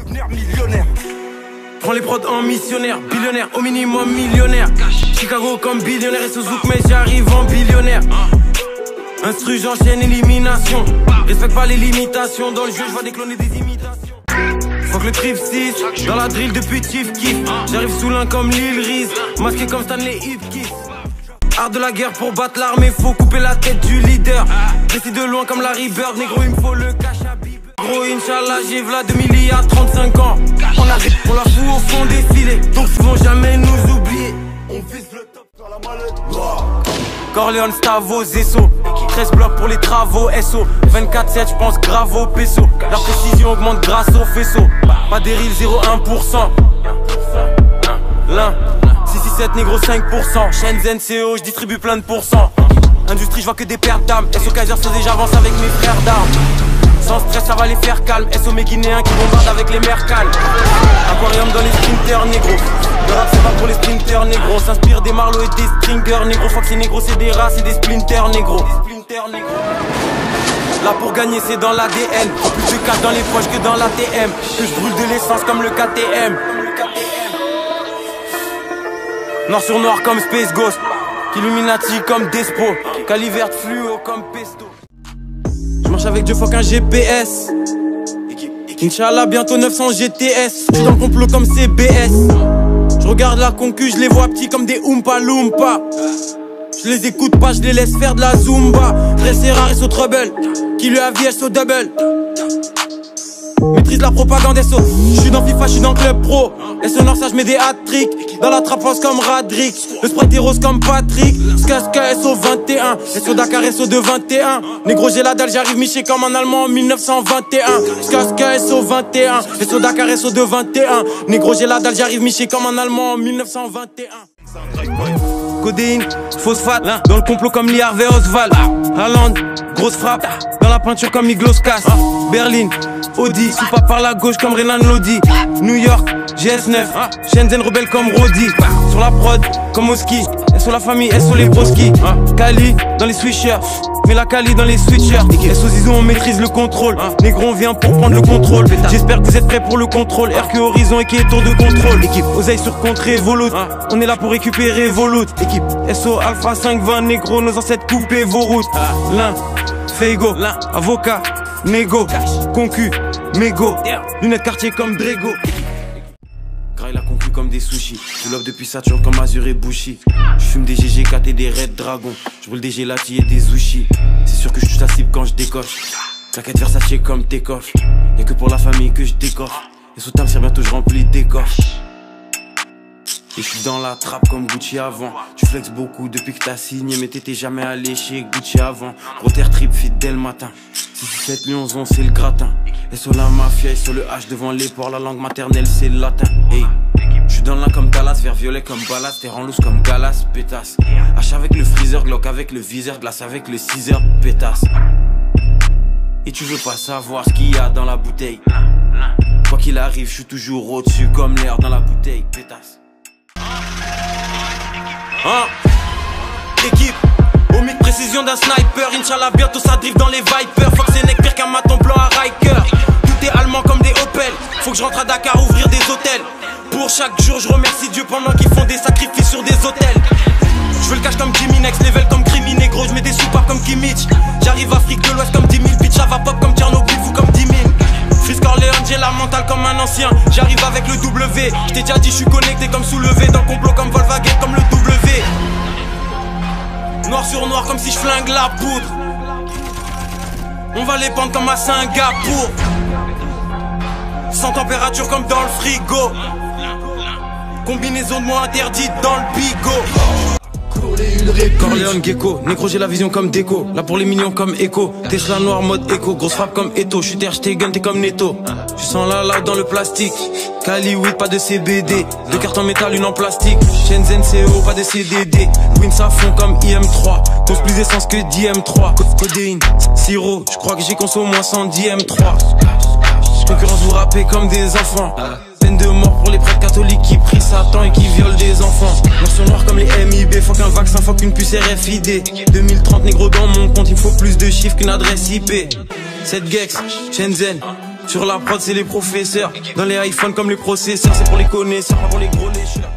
devenir millionnaire. Prends les prods en missionnaire, billionnaire, au minimum millionnaire. Chicago comme billionnaire et Suzuki, mais j'arrive en billionnaire. Instru, j'enchaîne élimination. Respecte pas les limitations, dans le jeu, je vois décloner des imitations. Fuck le trip 6, dans la drill depuis Chief Keef. J'arrive sous l'un comme Lil Reese, masqué comme Stanley Ipkiss. Art de la guerre pour battre l'armée, faut couper la tête du leader. Décide de loin comme Larry Bird, négro il me faut le cash à Bieber. Gros Inch'Allah j'ai v'là 2000 il y a 35 ans. On arrive, on la fout au fond des filets, donc ils vont jamais nous oublier. On vise le top sur la mallette. Corleone, Stavo, Zesso 13 blocs pour les travaux, SO 24-7 j'pense grave au peso. La précision augmente grâce au faisceau. Pas des reels 0,1%. L'un 667 négro 5%. Shenzhen CO, j'distribue plein de pourcents. Industrie, j'vois que des pertes d'âme. SO Kaiser, j'avance avec mes frères d'armes. Sans stress, ça va les faire calme. SO mes Guinéens qui bombardent avec les mers calmes. Aquarium dans les sprinters, négro. Le rap c'est pas pour les sprinters, négro. S'inspire des marlots et des stringers, négro. Fox et négro, c'est des rats, c'est des splinters, négro. Là pour gagner c'est dans l'ADN. Plus de cash dans les poches que dans l'ATM. Que je brûle de l'essence comme le KTM. Noir sur noir comme Space Ghost. Illuminati comme Despo. Caliverte fluo comme Pesto. Je marche avec Dieu, fuck un GPS. Inch'Allah bientôt 900 GTS. J'suis dans le complot comme CBS. Je regarde la concu, je les vois petits comme des Oompa Loompa. Je les écoute pas, je les laisse faire de la Zumba. Très rare et so trouble. Qui lui a vie SO double. Maîtrise la propagande SO. J'suis dans FIFA, j'suis dans Club Pro. SO Nord, ça j'mets des hat-tricks. Dans la trap house comme Radrick. Le sprite est rose comme Patrick. Skaska SO 21. SO Dakar SO de 21. Négro j'ai la dalle, j'arrive miché comme un Allemand en 1921. Skaska SO 21. SO Dakar SO de 21. Négro j'ai la dalle, j'arrive miché comme un Allemand en 1921. Codéine, phosphate, dans le complot comme Lee Harvey Oswald. Haaland, grosse frappe, dans la peinture comme Iglos Cass. Berlin, Audi, sous pas par la gauche comme Renan Lodi. New York, GS9, Shenzhen rebelle comme Rodi. Sur la prod, comme Oski, et sur la famille, et sur les broski. Cali, dans les switchers, mais la Cali dans les switchers. Et sous Zizou on maîtrise le contrôle. Négro on vient pour prendre le contrôle. J'espère que vous êtes prêts pour le contrôle. RQ Horizon et qui est tour de contrôle. Équipe, oseille sur contrée, Volut. On est là pour récupérer Volut. Équipe, SO Alpha 520, négro, nos ancêtres couper vos routes. L'un, Feigo, avocat, négo, concu, mégo, lunettes quartier comme Drego. Graille la concu comme des sushis. Je lobe depuis Saturne comme Azur et Bushi. Je fume des GG4 et des Red Dragon. Je brûle des Gelati et des Zushi. C'est sûr que je touche la cible quand je décoche. Claquette Versace comme tes coffres. Y'a que pour la famille que je décoffre. Et sous table, bientôt je remplis des coffres. Et je suis dans la trappe comme Gucci avant. Tu flexes beaucoup depuis que t'as signé, mais t'étais jamais allé chez Gucci avant. Rotter trip fit dès le matin. 6-7 Lyon 11 c'est le gratin. Et sur la mafia et sur le H devant les ports, la langue maternelle c'est le latin. Hey. Je suis dans l'un comme Dallas, vert violet comme Ballas, terre en loose comme Galas, pétasse. H avec le freezer, Glock avec le viseur, glace avec le 6h, pétasse. Et tu veux pas savoir ce qu'il y a dans la bouteille. Quoi qu'il arrive, je suis toujours au-dessus comme l'air dans la bouteille, pétasse. Équipe, au mythe précision d'un sniper. Inch'Allah bientôt ça drift dans les Vipers. Fox et Neck pire qu'un maton blanc à Riker. Tout est allemand comme des Opel. Faut que je rentre à Dakar ouvrir des hôtels. Pour chaque jour je remercie Dieu pendant qu'ils font des sacrifices sur des hôtels. Je veux le cash comme Jimmy, next level comme Crimine, gros. Je mets des soupapes comme Kimmich. J'arrive Afrique de l'Ouest comme 10 000 bitch. Ça va pop comme Tchernobyl, fou comme 10 000. Fils Corleone, j'ai la mentale comme un ancien. J'arrive avec le W. Je t'ai déjà dit, je suis connecté comme soulevé. Dans le complot comme Volkswagen, comme le W. Noir sur noir comme si je flingue la poudre. On va les pendre comme à Singapour. Sans température comme dans le frigo. Combinaison de mots interdite dans le bigot. Corleone Gecko, négro j'ai la vision comme déco. Là pour les millions comme Echo. Tesla noir mode écho, grosse frappe comme Eto. J'suis Terstegen, t'es comme Neto. Tu sens la live dans le plastique. Cali weed, pas de CBD. Deux cartes en métal, une en plastique. Shenzhen CO, pas de CDD. Wins à fond comme IM3. Cause plus d'essence que d'IM3. Codéine, sirop, j'crois que j'ai consommé au moins 110 M3. Concurrence vous rappez comme des enfants. Peine de mort pour les prêtres catholiques qui prient Satan et qui violent des enfants. Noir sur noir comme les MIB, faut qu'un vaccin, faut qu'une puce RFID. 2030 négro dans mon compte, il me faut plus de chiffres qu'une adresse IP. 7 Gex, Shenzhen, Sur la prod c'est les professeurs. Dans les iPhones comme les processeurs. C'est pour les connaisseurs, pas pour les gros lécheurs.